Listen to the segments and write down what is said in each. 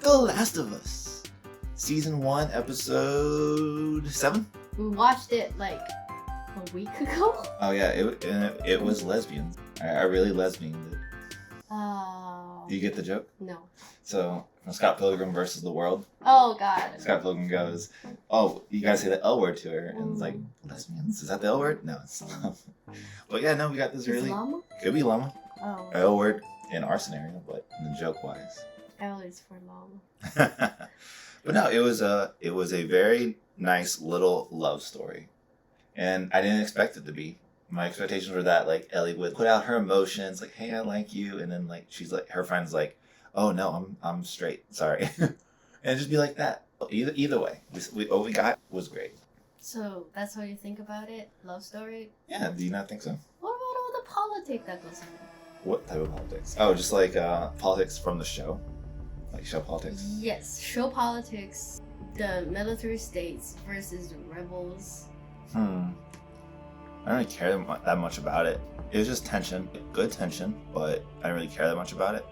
The Last of Us, Season 1, Episode 7? We watched it like a week ago. Oh yeah, it was lesbian. I really lesbianed it. Do you get the joke? No. So, from Scott Pilgrim versus the World, Oh, God. Scott Pilgrim goes, oh, you gotta say the L word to her. And it's like, lesbians? Is that the L word? No, it's not. But yeah, no, we got this really... Llama? Could be llama. Oh. L word in our scenario, but in the joke-wise. L is for llama. But no, it was a very nice little love story. And I didn't expect it to be. My expectations were that like Ellie would put out her emotions, like, hey, I like you, and then like she's like her friend's like, oh no, I'm straight, sorry. And just be like that. Either way, what we got was great. So that's how you think about it? Love story? Yeah, do you not think so? What about all the politics that goes on? What type of politics? Oh, just like politics from the show? Like show politics? Yes, show politics. The military states versus the rebels. I don't really care that much about it. It was just tension, good tension, but I didn't really care that much about it.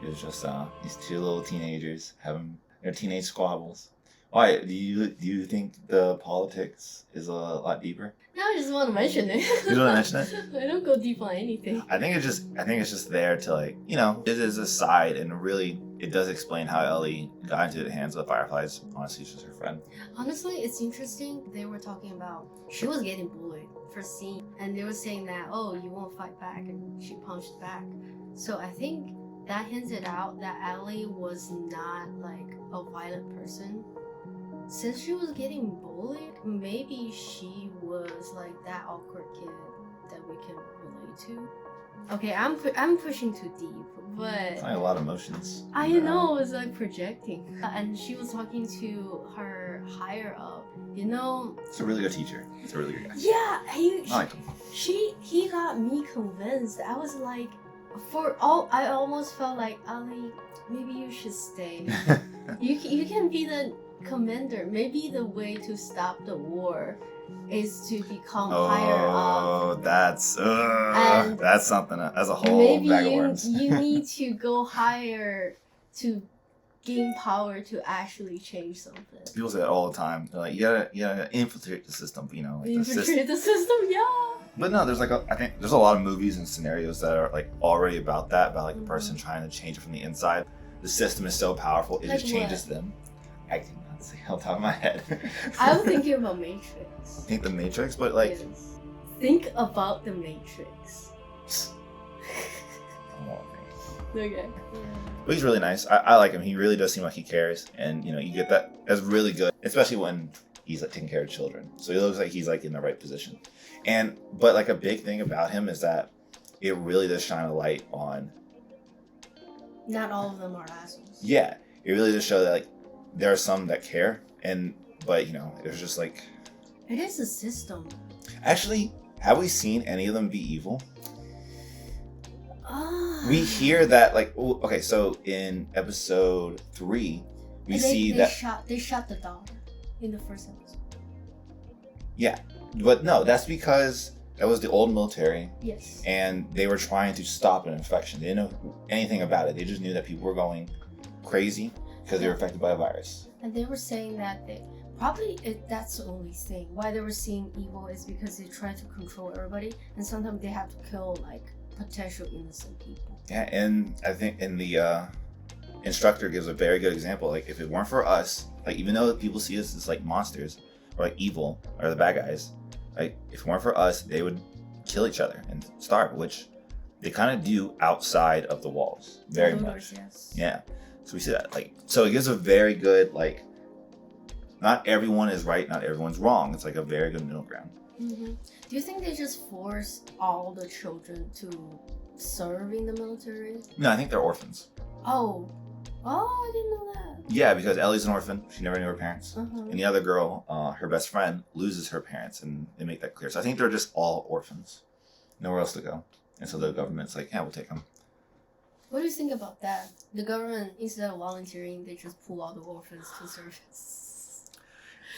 It was just these two little teenagers having their teenage squabbles. Why? Do you think the politics is a lot deeper? No, I just want to mention it. You just want to mention it? I don't go deep on anything. I think it's just there to like, you know, it is a side, and really it does explain how Ellie got into the hands of the Fireflies. Honestly, she's her friend. Honestly, it's interesting. They were talking about she was getting bullied for seeing, and they were saying that, oh, you won't fight back, and she punched back. So I think that hinted out that Ellie was not like a violent person. Since she was getting bullied, maybe she was like that awkward kid that we can relate to. Okay, I'm pushing too deep, but It's like a lot of emotions. I know, it's like projecting. And she was talking to her higher up, you know. It's a really good teacher. It's a really good guy. Yeah, I like him. he got me convinced. I was like, I almost felt like, Ali, maybe you should stay. You can be the commander. Maybe the way to stop the war is to become higher up. Oh, that's something. That's a whole Maybe bag of worms. you need to go higher to gain power to actually change something. People say that all the time. They're like, you gotta infiltrate the system, you know. Like Infiltrate the system, yeah. But no, there's like I think there's a lot of movies and scenarios that are like already about that, about like a person trying to change it from the inside. The system is so powerful, it Like just changes them. I do not say off the top of my head. I'm thinking about Matrix. I think the Matrix, but like, Yes. Think about the Matrix. Okay. but he's really nice. I like him. He really does seem like he cares, and you know, you get that. That's really good, especially when he's like taking care of children. So he looks like he's like in the right position. But like a big thing about him is that it really does shine a light on. Not all of them are assholes. Yeah, it really does show that like there are some that care, but you know, there's just like. It is a system. Actually, have we seen any of them be evil? We hear that like okay, so in episode 3, we see that they shot the daughter in the first episode. Yeah, but no, that's because that was the old military. Yes. And they were trying to stop an infection. They didn't know anything about it. They just knew that people were going crazy because they were affected by a virus. And they were saying that that's the only thing. Why they were seeing evil is because they try to control everybody, and sometimes they have to kill like potential innocent people. Yeah, and I think in the instructor gives a very good example. Like, if it weren't for us, like even though people see us as like monsters or like evil or the bad guys, like if it weren't for us, they would kill each other and starve, which they kind of do outside of the walls, very much. Yes. Yeah, so we see that. Like, so it gives a very good like. Not everyone is right, not everyone's wrong. It's like a very good middle ground. Mm-hmm. Do you think they just force all the children to serve in the military? No, I think they're orphans. Oh, I didn't know that. Yeah, because Ellie's an orphan. She never knew her parents. Uh-huh. And the other girl, her best friend, loses her parents, and they make that clear. So I think they're just all orphans. Nowhere else to go. And so the government's like, yeah, we'll take them. What do you think about that? The government, instead of volunteering, they just pull all the orphans to service.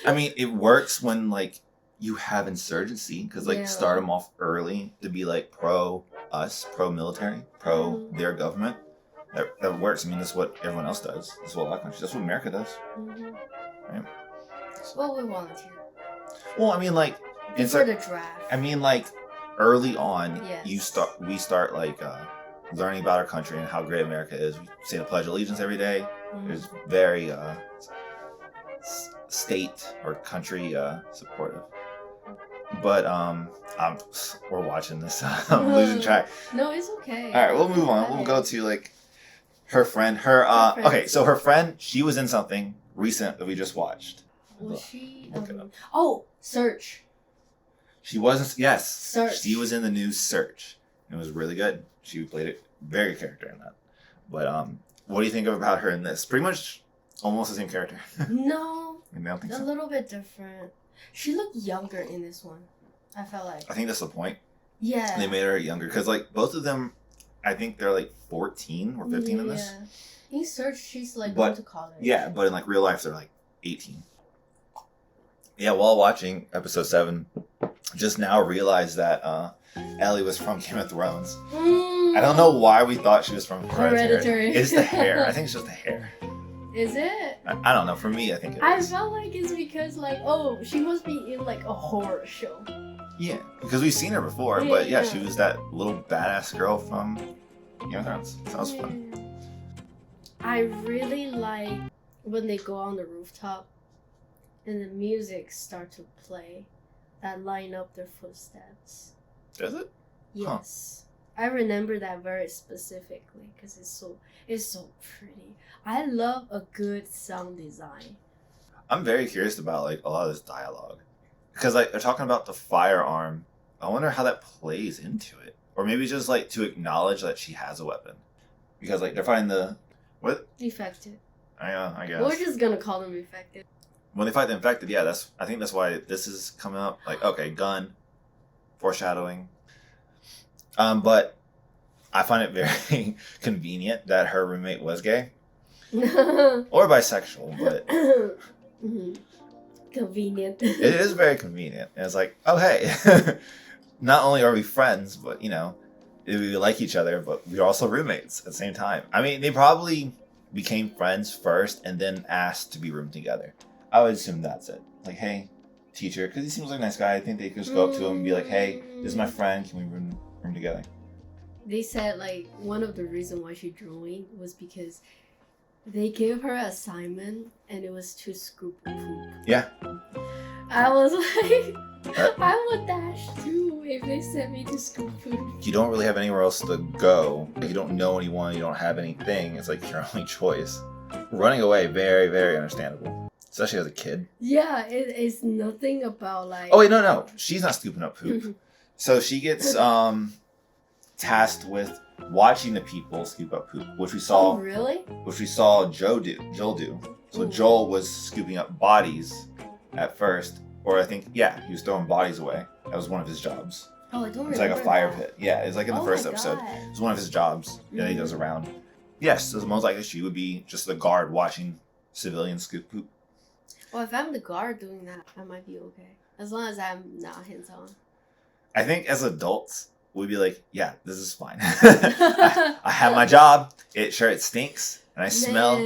I mean, it works when, like, you have insurgency, because, like, start them off early to be, like, pro-us, pro-military, pro-their government. that works. I mean, that's what everyone else does. That's what a lot of countries. That's what America does, Mm-hmm. right? Well, we volunteer. Well, I mean, like Before the draft. I mean, like early on, Yes. we start like learning about our country and how great America is. We say the Pledge of Allegiance every day. Mhm. There's very state or country supportive. But we're watching this. I'm losing track. No, it's okay. All right, we'll move on. We'll go to like her friend. Okay, so her friend, she was in something recent that we just watched. Was she? Look it up. Oh, Search. She wasn't. Yes, Search. She was in the new Search. It was really good. She played a very good character in that. But what do you think about her in this? Pretty much almost the same character. No, I don't think a so. little bit different. She looked younger in this one. I felt like. I think that's the point. Yeah. They made her younger because like both of them, I think they're like 14 or 15 in this. Yeah. In Search, she's like going to college. Yeah, but in like real life, they're like 18. Yeah, while watching episode 7, just now realized that Ellie was from Game of Thrones. I don't know why we thought she was from Hereditary. It's the hair. I think it's just the hair. Is it? I don't know. For me, I think it I is. felt like it's because like, oh, she must be in like a horror show. Yeah, because we've seen her before, Yeah, but yeah, yeah. she was that little badass girl from Game of Thrones. Sounds fun. I really like when they go on the rooftop and the music start to play that line up their footsteps. Does it? Yes. I remember that very specifically because it's so pretty. I love a good sound design. I'm very curious about like a lot of this dialogue because like they're talking about the firearm. I wonder how that plays into it, or maybe just like to acknowledge that she has a weapon because like they're fighting the what? Infected. I guess We're just gonna call them infected. when they fight the infected. Yeah, I think that's why this is coming up. Like okay, gun, foreshadowing. But I find it very convenient that her roommate was gay or bisexual, but Convenient. it is very convenient. And it's like, oh hey, not only are we friends, but you know, we like each other, but we're also roommates at the same time. I mean, they probably became friends first and then asked to be roomed together. I would assume that's it. Like, hey, teacher, because he seems like a nice guy. I think they could just go up to him and be like, hey, this is my friend. Can we room together? They said like one of the reasons why she joined was because they gave her an assignment and it was to scoop poop. Yeah. I was like, I would dash too if they sent me to scoop poop. You don't really have anywhere else to go. If you don't know anyone, you don't have anything. It's like your only choice. Running away, very, very understandable. Especially as a kid. Yeah, it's nothing about like. Oh wait, no. She's not scooping up poop. So she gets tasked with watching the people scoop up poop, which we saw. Oh, really? Which we saw Joel do. So Ooh. Joel was scooping up bodies at first, or I think he was throwing bodies away. That was one of his jobs. Oh, I don't remember. It's like a fire that. pit. Yeah, it's like in the first episode. It's one of his jobs that he does around. Yes, so most likely she would be just the guard watching civilians scoop poop. Well, if I'm the guard doing that, I might be okay. As long as I'm not hands-on. I think as adults, we'd be like, yeah, this is fine. I have my job. It stinks and I smell,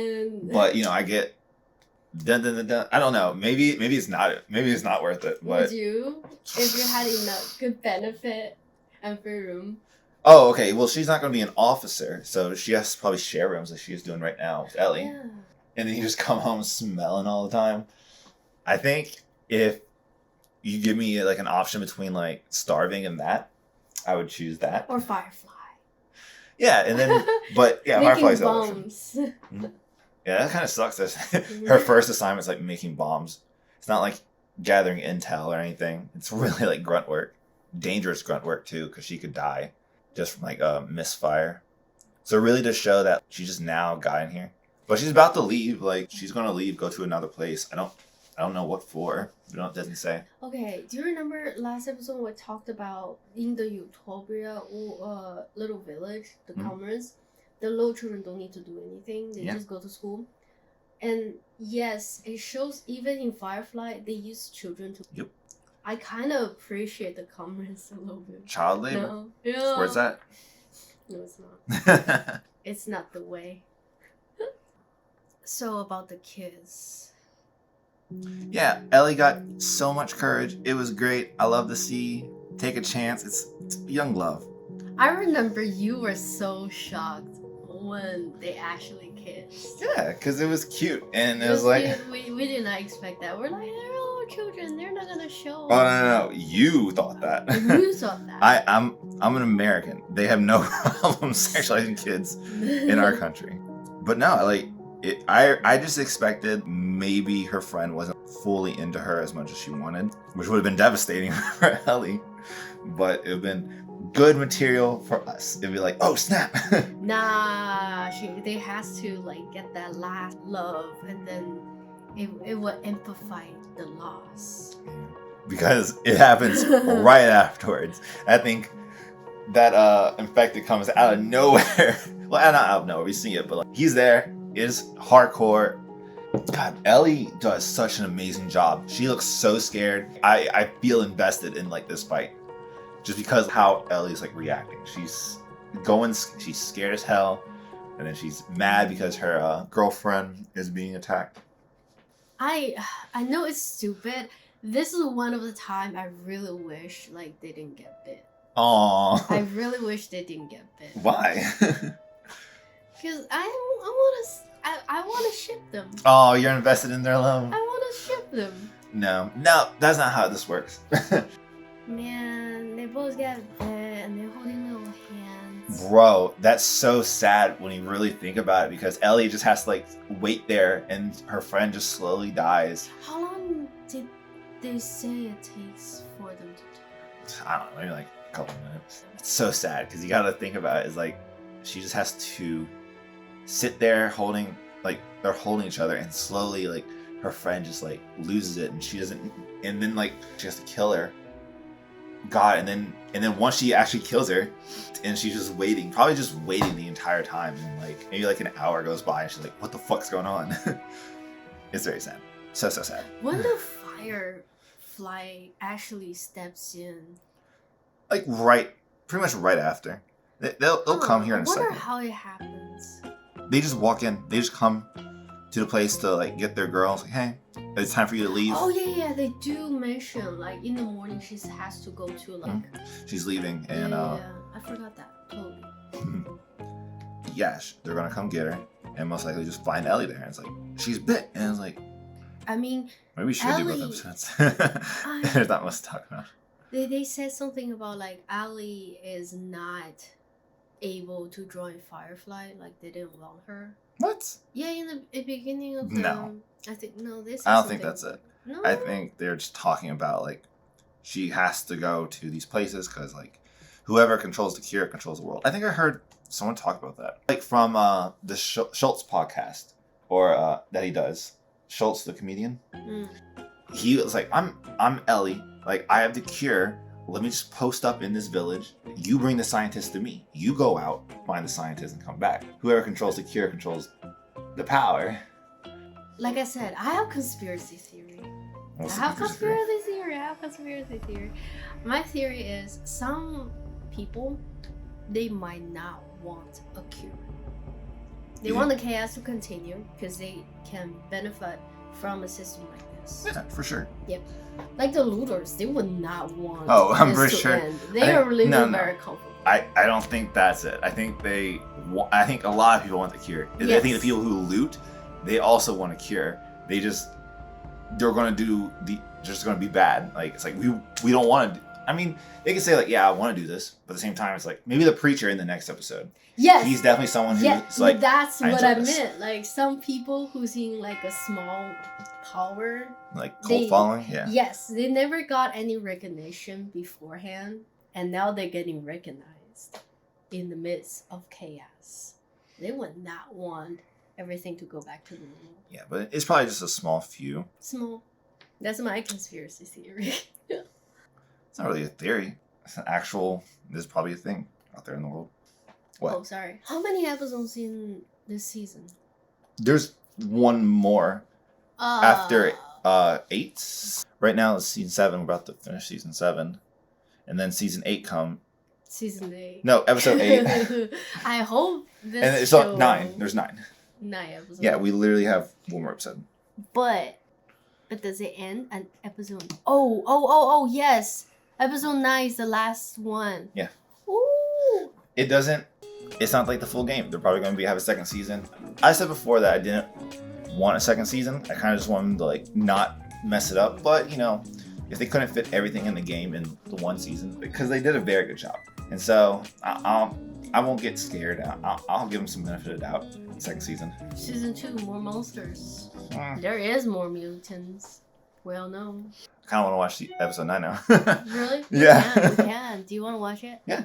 but you know, I get dun. I don't know. Maybe it's not worth it. But would you, if you had enough good benefit and free room? Oh, okay. Well, she's not going to be an officer, so she has to probably share rooms like she is doing right now with Ellie. Yeah. And then you just come home smelling all the time. I think if you give me like an option between like starving and that, I would choose that. Or Firefly. Yeah, and then but yeah, Making Firefly's the bombs. option. Yeah, that kind of sucks. Her first assignment's like making bombs. It's not like gathering intel or anything. It's really like grunt work, dangerous grunt work too, because she could die just from like a misfire. So it really does show that she just now got in here, but she's about to leave. Like she's gonna leave, go to another place. I don't know what for. It doesn't say. Okay, do you remember last episode we talked about in the Utopia or little village, the commons, the little children don't need to do anything. They just go to school. And yes, it shows even in Firefly, they use children to... Yep. I kind of appreciate the commons a little bit. Child labor? No. Yeah. Where's that? No, it's not. It's not the way. So about the kids. Yeah, Ellie got so much courage. It was great. I love to see take a chance. It's young love. I remember you were so shocked when they actually kissed. Yeah, because it was cute. And it Because was like... we did not expect that. We're like, they're little children. They're not gonna show. Oh, no. You thought that. You thought that. I'm an American. They have no problem sexualizing kids in our country. But no, like... I just expected maybe her friend wasn't fully into her as much as she wanted, which would have been devastating for Ellie. But it would have been good material for us. It'd be like, oh snap! Nah, they has to like get that last love, and then it will amplify the loss. Because it happens right afterwards. I think that infected comes out of nowhere. Well, not out of nowhere. We see it, but like, he's there. Is hardcore. God, Ellie does such an amazing job. She looks so scared. I feel invested in like this fight, just because how Ellie's like reacting. She's scared as hell, and then she's mad because her girlfriend is being attacked. I know it's stupid. This is one of the time I really wish like they didn't get bit. Aww. I really wish they didn't get bit. Why? Because I want to ship them. Oh, you're invested in their love. I want to ship them. No, that's not how this works. Man, they both got bit and they're holding little hands. Bro, that's so sad when you really think about it, because Ellie just has to like wait there and her friend just slowly dies. How long did they say it takes for them to turn? I don't know, maybe like a couple minutes. It's so sad because you gotta think about it. It's like she just has to sit there holding, like they're holding each other, and slowly like her friend just like loses it, and she doesn't, and then like she has to kill her. God, and then once she actually kills her, and she's just waiting, probably just waiting the entire time, and like maybe like an hour goes by, and she's like, "What the fuck's going on?" It's very sad, so sad. When the firefly actually steps in, like pretty much right after, they'll come here in a second. I wonder how it happens. They just walk in. They just come to the place to like get their girls. Like, hey, it's time for you to leave. Oh yeah, they do mention like in the morning she has to go to like. She's leaving, and yeah, I forgot that totally. Yeah, they're gonna come get her, and most likely just find Ellie there. And it's like she's bit, and it's like, I mean, maybe we should do both episodes. There's not much to talk about. They said something about like Ellie is not able to join Firefly, like they didn't want her. What? Yeah, in the beginning of the... No. I think, no, this I don't think that's it. No? I think they're just talking about, like, she has to go to these places because, like, whoever controls the cure controls the world. I think I heard someone talk about that. Like, from the Schultz podcast, or that he does. Schultz, the comedian. He was like, I'm Ellie. Like, I have the cure. Let me just post up in this village. You bring the scientists to me. You go out, find the scientists, and come back. Whoever controls the cure controls the power. Like I said, I have conspiracy theory. I have conspiracy theory. My theory is some people, they might not want a cure. They want the chaos to continue because they can benefit from a system like this. Yeah, for sure. Yep. Like the looters, they would not want I'm this pretty to sure. end. They are living very comfortable. I don't think that's it. I think I think a lot of people want the cure. Yes. I think the people who loot, they also want a cure. They're going to just going to be bad. Like, it's like, we don't want to, I mean, they can say like, yeah, I want to do this. But at the same time, it's like, maybe the preacher in the next episode. Yes. He's definitely someone who's like, that's what I meant. Like, some people who's in like a small power. Like cult following? Yeah. Yes. They never got any recognition beforehand. And now they're getting recognized in the midst of chaos. They would not want everything to go back to normal. Yeah, but it's probably just a small few. Small. That's my conspiracy theory. It's not really a theory. It's an actual, there's probably a thing out there in the world. What? Oh, sorry. How many episodes in this season? There's one more after 8. Right now it's season 7. We're about to finish season 7. And then season 8 come. Season 8. No, episode 8. I hope This And it's show, 9. There's 9. 9 episodes. Yeah, we literally have one more episode. But does it end at episode? Oh, yes. Episode 9 is the last one. Yeah. Ooh. It doesn't. It's not like the full game. They're probably going to have a second season. I said before that I didn't want a second season. I kind of just wanted them to like not mess it up. But you know, if they couldn't fit everything in the game in the one season, because they did a very good job, and so I won't get scared. I'll give them some benefit of the doubt. Second season. Season 2, more monsters. I There is more mutants. Well known. kind of want to watch the episode 9 now. Really? Yeah. We can. Do you want to watch it? Yeah.